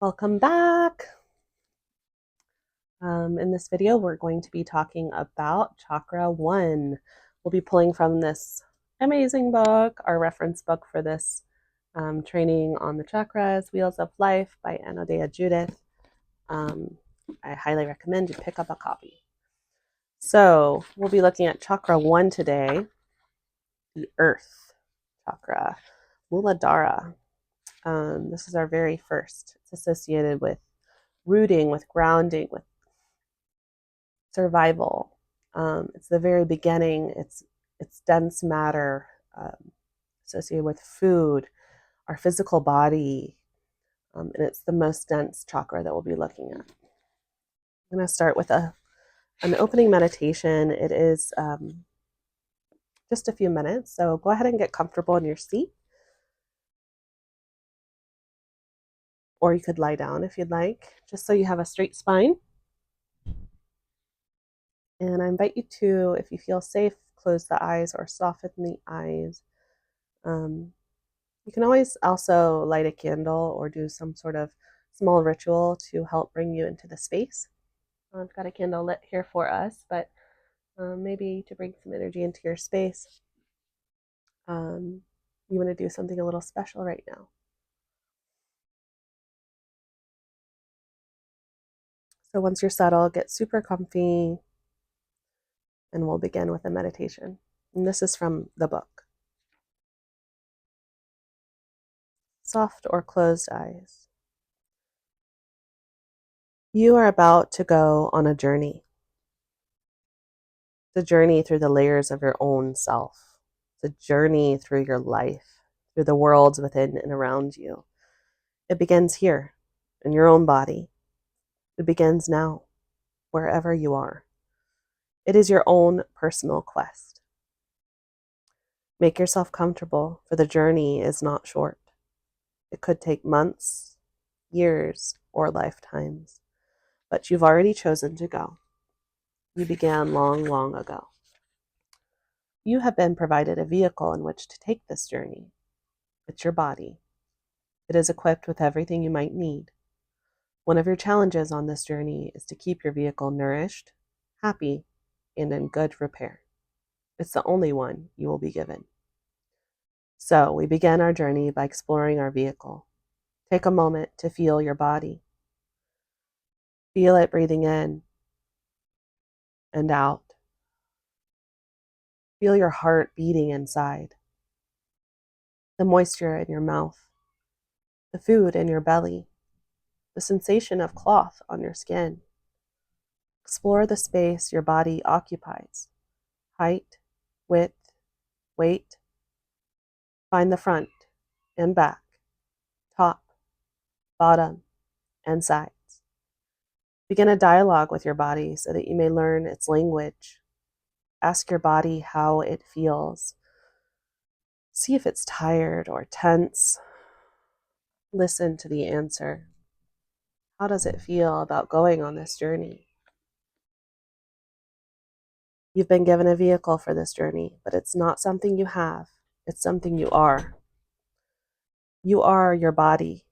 Welcome back. In this video, we're going to be talking about Chakra 1. We'll be pulling from this amazing book, our reference book for this training on the chakras, Wheels of Life by Anodea Judith. I highly recommend you pick up a copy. So we'll be looking at Chakra 1 today, the Earth Chakra, Muladhara. This is our very first. It's associated with rooting, with grounding, with survival. It's the very beginning. It's dense matter associated with food, our physical body, and it's the most dense chakra that we'll be looking at. I'm going to start with an opening meditation. It is just a few minutes, so go ahead and get comfortable in your seat. Or you could lie down if you'd like, just so you have a straight spine. And I invite you to, if you feel safe, close the eyes or soften the eyes. You can always also light a candle or do some sort of small ritual to help bring you into the space. I've got a candle lit here for us, but maybe to bring some energy into your space, you want to do something a little special right now. So once you're settled, get super comfy, and we'll begin with a meditation. And this is from the book. Soft or closed eyes. You are about to go on a journey. The journey through the layers of your own self. The journey through your life, through the worlds within and around you. It begins here, in your own body. It begins now, wherever you are. It is your own personal quest. Make yourself comfortable, for the journey is not short. It could take months, years, or lifetimes, but you've already chosen to go. You began long, long ago. You have been provided a vehicle in which to take this journey. It's your body. It is equipped with everything you might need. One of your challenges on this journey is to keep your vehicle nourished, happy, and in good repair. It's the only one you will be given. So we begin our journey by exploring our vehicle. Take a moment to feel your body. Feel it breathing in and out. Feel your heart beating inside. The moisture in your mouth. The food in your belly. The sensation of cloth on your skin. Explore the space your body occupies. Height, width, weight. Find the front and back, top, bottom, and sides. Begin a dialogue with your body so that you may learn its language. Ask your body how it feels. See if it's tired or tense. Listen to the answer. How does it feel about going on this journey? You've been given a vehicle for this journey, but it's not something you have. It's something you are. You are your body.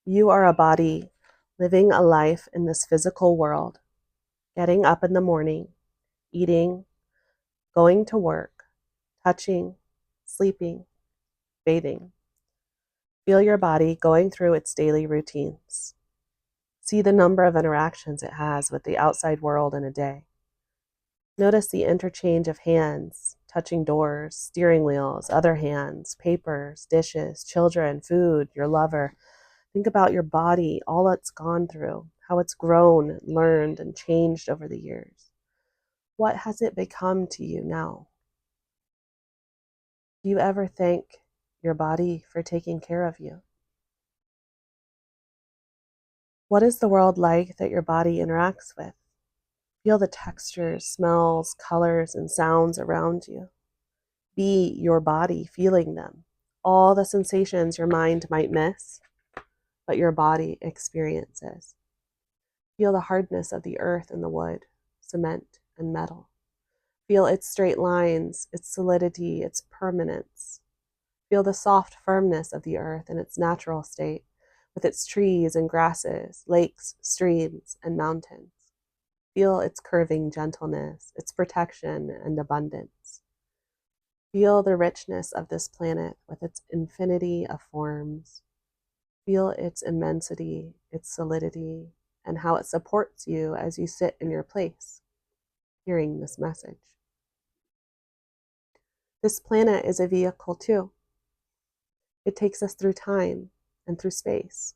You are a body living a life in this physical world, getting up in the morning, eating, going to work, touching, sleeping, bathing. Feel your body going through its daily routines. See the number of interactions it has with the outside world in a day. Notice the interchange of hands, touching doors, steering wheels, other hands, papers, dishes, children, food, your lover. Think about your body, all it's gone through, how it's grown, learned, and changed over the years. What has it become to you now? Do you ever thank your body for taking care of you? What is the world like that your body interacts with? Feel the textures, smells, colors, and sounds around you. Be your body, feeling them. All the sensations your mind might miss, but your body experiences. Feel the hardness of the earth and the wood, cement and metal. Feel its straight lines, its solidity, its permanence. Feel the soft firmness of the earth in its natural state, with its trees and grasses, lakes, streams, and mountains. Feel its curving gentleness, its protection and abundance. Feel the richness of this planet with its infinity of forms. Feel its immensity, its solidity, and how it supports you as you sit in your place, hearing this message. This planet is a vehicle too. It takes us through time and through space.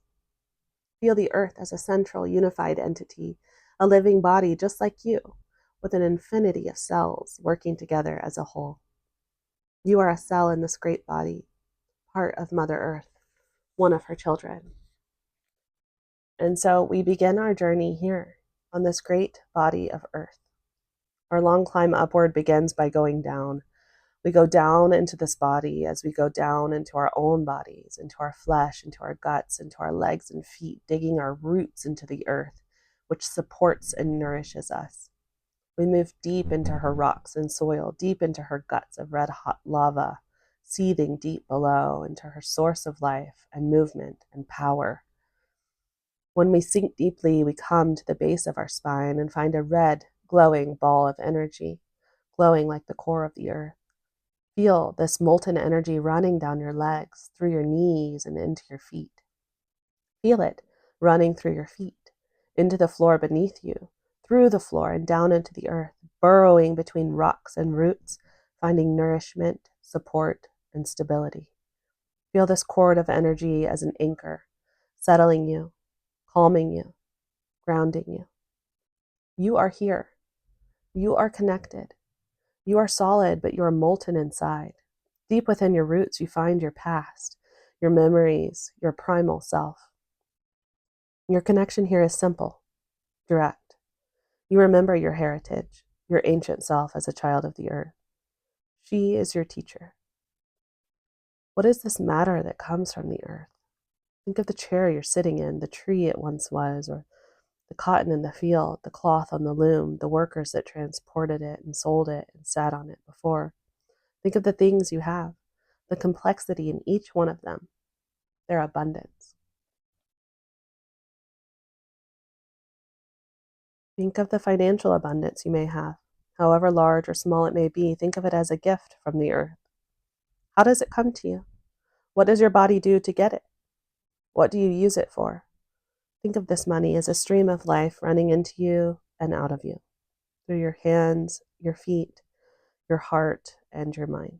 Feel the earth as a central, unified entity, a living body just like you, with an infinity of cells working together as a whole. You are a cell in this great body, part of Mother Earth, one of her children. And so we begin our journey here on this great body of Earth. Our long climb upward begins by going down. We go down into this body as we go down into our own bodies, into our flesh, into our guts, into our legs and feet, digging our roots into the earth, which supports and nourishes us. We move deep into her rocks and soil, deep into her guts of red hot lava, seething deep below into her source of life and movement and power. When we sink deeply, we come to the base of our spine and find a red, glowing ball of energy, glowing like the core of the earth. Feel this molten energy running down your legs, through your knees, and into your feet. Feel it running through your feet, into the floor beneath you, through the floor and down into the earth, burrowing between rocks and roots, finding nourishment, support, and stability. Feel this cord of energy as an anchor, settling you, calming you, grounding you. You are here. You are connected. You are solid, but you are molten inside. Deep within your roots, you find your past, your memories, your primal self. Your connection here is simple, direct. You remember your heritage, your ancient self as a child of the earth. She is your teacher. What is this matter that comes from the earth? Think of the chair you're sitting in, the tree it once was, or the cotton in the field, the cloth on the loom, the workers that transported it and sold it and sat on it before. Think of the things you have, the complexity in each one of them, their abundance. Think of the financial abundance you may have, however large or small it may be. Think of it as a gift from the earth. How does it come to you? What does your body do to get it? What do you use it for? Think of this money as a stream of life running into you and out of you, through your hands, your feet, your heart, and your mind.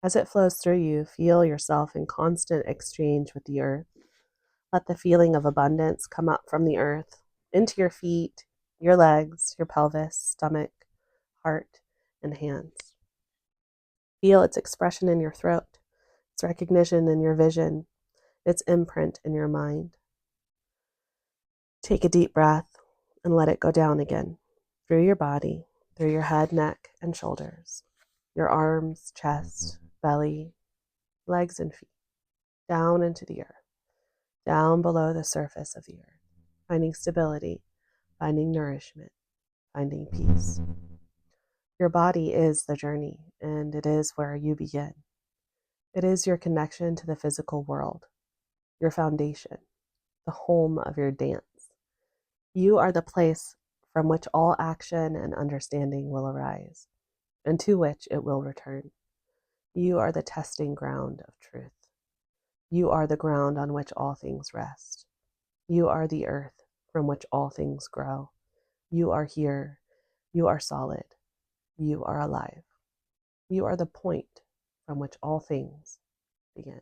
As it flows through you, feel yourself in constant exchange with the earth. Let the feeling of abundance come up from the earth into your feet, your legs, your pelvis, stomach, heart, and hands. Feel its expression in your throat, its recognition in your vision, its imprint in your mind. Take a deep breath and let it go down again, through your body, through your head, neck, and shoulders, your arms, chest, belly, legs, and feet, down into the earth, down below the surface of the earth, finding stability, finding nourishment, finding peace. Your body is the journey, and it is where you begin. It is your connection to the physical world, your foundation, the home of your dance. You are the place from which all action and understanding will arise, and to which it will return. You are the testing ground of truth. You are the ground on which all things rest. You are the earth from which all things grow. You are here. You are solid. You are alive. You are the point from which all things begin.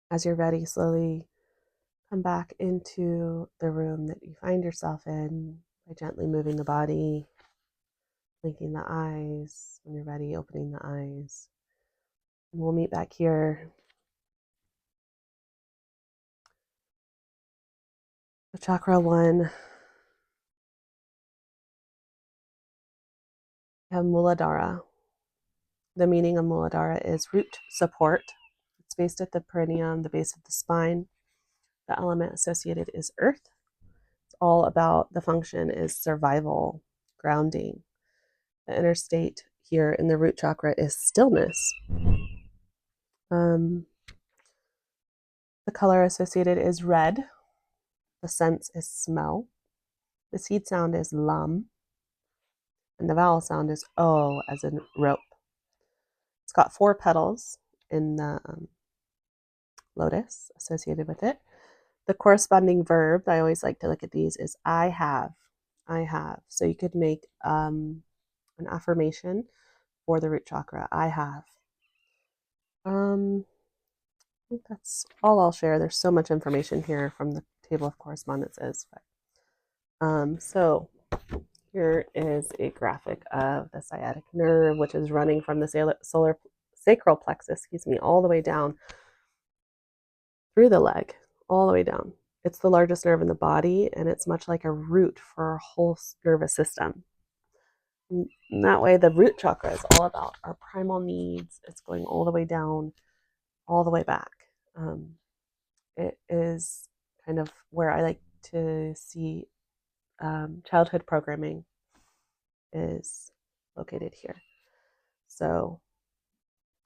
As you're ready, slowly come back into the room that you find yourself in by gently moving the body, blinking the eyes. When you're ready, opening the eyes. And we'll meet back here. So chakra 1, we have Muladhara. The meaning of Muladhara is root support. It's based at the perineum, the base of the spine. The element associated is earth. It's all about the function is survival, grounding. The inner state here in the root chakra is stillness. The color associated is red. The sense is smell. The seed sound is lam. And the vowel sound is O, as in rope. It's got 4 petals in the lotus associated with it. The corresponding verb, I always like to look at these, is I have. I have. So you could make an affirmation for the root chakra. I have. I think that's all I'll share. There's so much information here from the table of correspondences. So here is a graphic of the sciatic nerve, which is running from the solar sacral plexus, all the way down through the leg, all the way down. It's the largest nerve in the body, and it's much like a root for our whole nervous system. And that way, the root chakra is all about our primal needs. It's going all the way down, all the way back. It is kind of where I like to see childhood programming is located here. So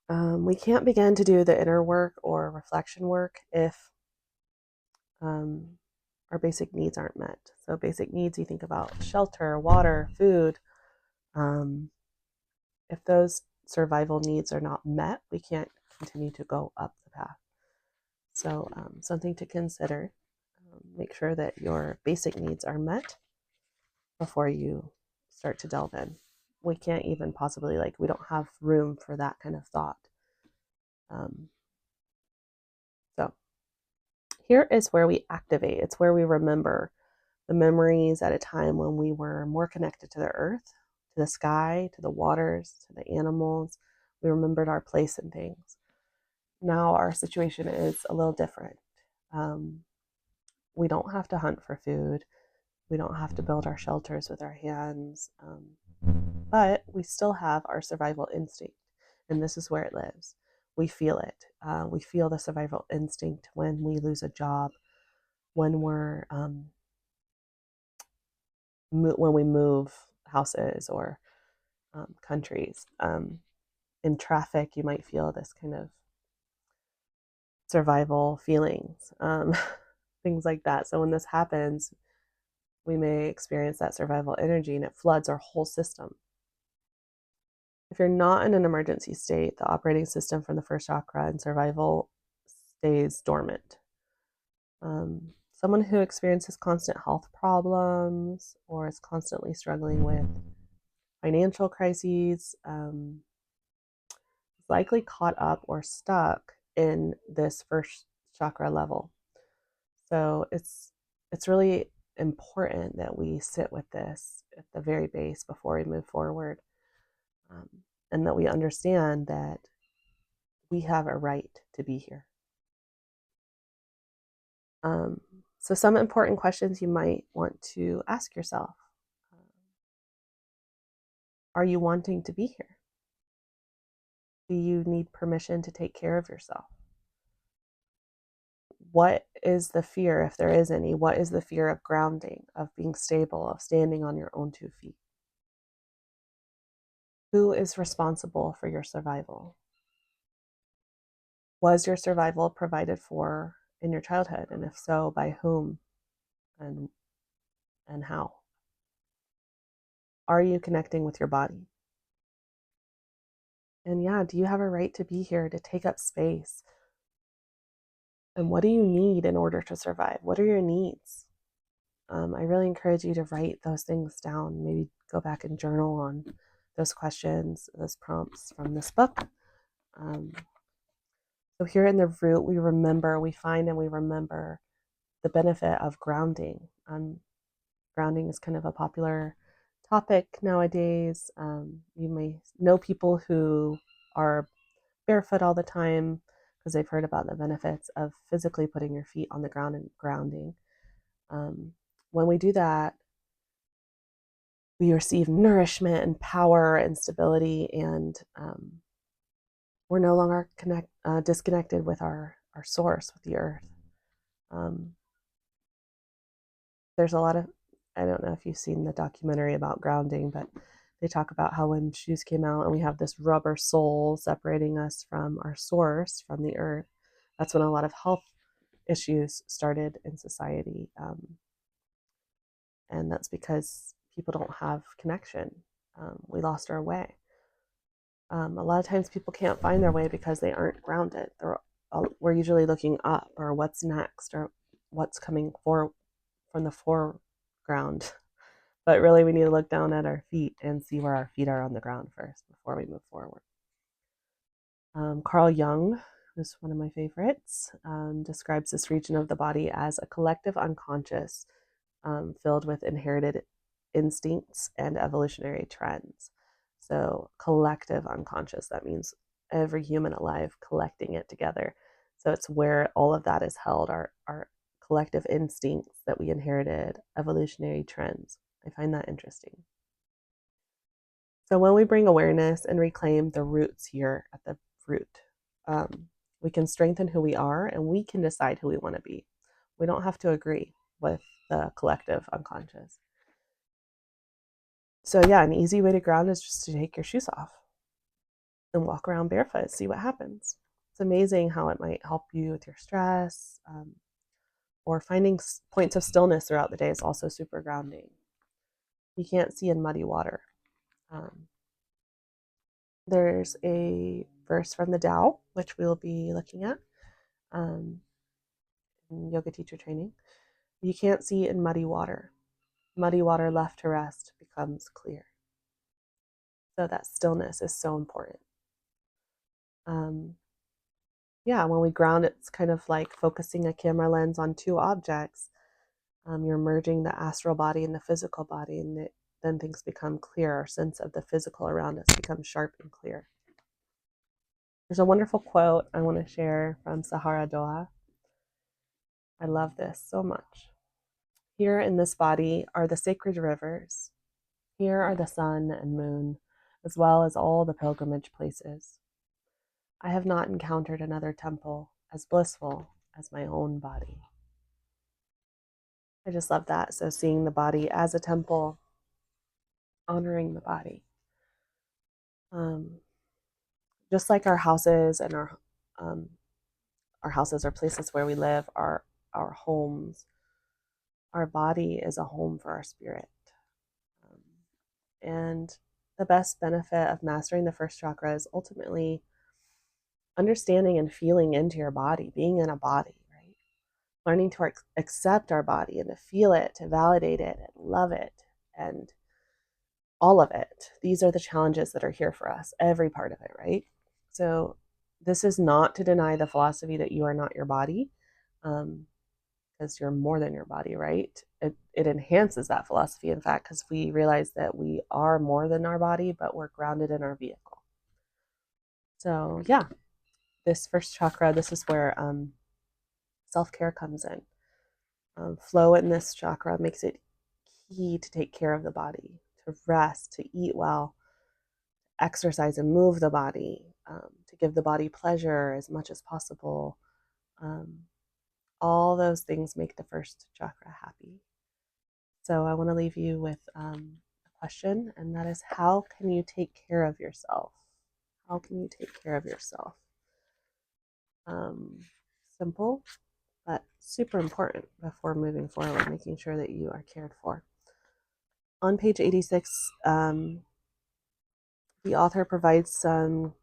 we can't begin to do the inner work or reflection work if our basic needs aren't met. So basic needs, you think about shelter, water, food. If those survival needs are not met, we can't continue to go up the path. So something to consider. Make sure that your basic needs are met before you start to delve in. We can't even possibly, we don't have room for that kind of thought. So here is where we activate. It's where we remember the memories at a time when we were more connected to the earth, to the sky, to the waters, to the animals. We remembered our place in things. Now our situation is a little different. We don't have to hunt for food. We don't have to build our shelters with our hands. But we still have our survival instinct. And this is where it lives. We feel it. We feel the survival instinct when we lose a job, when we're when we move houses or countries. In traffic, you might feel this kind of survival feelings, things like that. So when this happens, we may experience that survival energy and it floods our whole system. If you're not in an emergency state, the operating system from the first chakra and survival stays dormant. Someone who experiences constant health problems or is constantly struggling with financial crises is likely caught up or stuck in this first chakra level. So it's really important that we sit with this at the very base before we move forward, and that we understand that we have a right to be here. So some important questions you might want to ask yourself. Are you wanting to be here? Do you need permission to take care of yourself? What is the fear, if there is any? What is the fear of grounding, of being stable, of standing on your own 2 feet? Who is responsible for your survival? Was your survival provided for in your childhood? And if so, by whom and how? Are you connecting with your body? And yeah, do you have a right to be here, to take up space? And what do you need in order to survive? What are your needs? I really encourage you to write those things down. Maybe go back and journal on those questions, those prompts from this book. So here in the root, we find and we remember the benefit of grounding. Grounding is kind of a popular topic nowadays. You may know people who are barefoot all the time because they've heard about the benefits of physically putting your feet on the ground and grounding. When we do that, we receive nourishment and power and stability, and we're no longer disconnected with our source, with the earth. There's a lot of, I don't know if you've seen the documentary about grounding, but They talk about how when shoes came out and we have this rubber sole separating us from our source, from the earth, that's when a lot of health issues started in society. And that's because people don't have connection. We lost our way. A lot of times people can't find their way because they aren't grounded. We're usually looking up, or what's next, or what's coming from the foreground. But really, we need to look down at our feet and see where our feet are on the ground first before we move forward. Carl Jung, who's one of my favorites, describes this region of the body as a collective unconscious filled with inherited instincts and evolutionary trends. So, collective unconscious, that means every human alive collecting it together. So, it's where all of that is held, our collective instincts that we inherited, evolutionary trends. I find that interesting. So, when we bring awareness and reclaim the roots here at the root, we can strengthen who we are and we can decide who we want to be. We don't have to agree with the collective unconscious. So yeah, an easy way to ground is just to take your shoes off and walk around barefoot, see what happens. It's amazing how it might help you with your stress, or finding points of stillness throughout the day is also super grounding. You can't see in muddy water. There's a verse from the Tao, which we'll be looking at in yoga teacher training. You can't see in muddy water. Muddy water left to rest becomes clear. So that stillness is so important. Yeah, when we ground, it's kind of like focusing a camera lens on two objects. You're merging the astral body and the physical body, and then things become clear. Our sense of the physical around us becomes sharp and clear. There's a wonderful quote I want to share from Sahara Doha. I love this so much. Here in this body are the sacred rivers. Here are the sun and moon, as well as all the pilgrimage places. I have not encountered another temple as blissful as my own body. I just love that. So seeing the body as a temple, honoring the body. Just like our houses and our houses are places where we live, our homes, our body is a home for our spirit. And the best benefit of mastering the first chakra is ultimately understanding and feeling into your body, being in a body, right? Learning to accept our body and to feel it, to validate it, and love it, and all of it. These are the challenges that are here for us, every part of it, right? So this is not to deny the philosophy that you are not your body, because you're more than your body, right? It enhances that philosophy, in fact, because we realize that we are more than our body, but we're grounded in our vehicle. So yeah, this first chakra, this is where self-care comes in. Flow in this chakra makes it key to take care of the body, to rest, to eat well, exercise and move the body, to give the body pleasure as much as possible. All those things make the first chakra happy. So I want to leave you with a question, and that is, how can you take care of yourself? How can you take care of yourself? Simple, but super important before moving forward, making sure that you are cared for. On page 86, the author provides some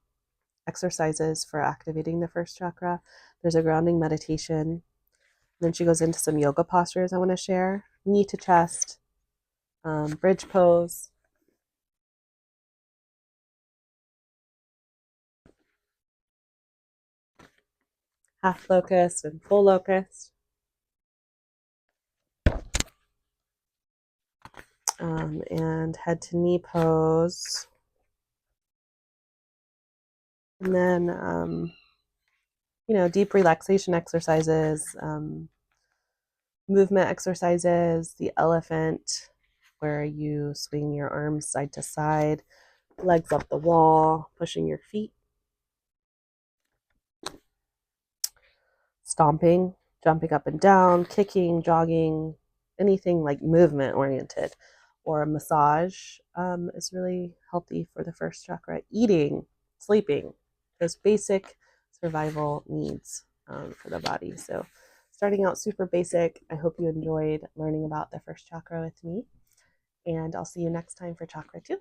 exercises for activating the first chakra. There's a grounding meditation. Then she goes into some yoga postures I want to share. Knee to chest, bridge pose. Half locust and full locust. And head to knee pose. And then, deep relaxation exercises, movement exercises, the elephant, where you swing your arms side to side, legs up the wall, pushing your feet, stomping, jumping up and down, kicking, jogging, anything like movement oriented, or a massage is really healthy for the first chakra. Eating, sleeping, those basic survival needs for the body. So starting out super basic. I hope you enjoyed learning about the first chakra with me. And I'll see you next time for Chakra 2.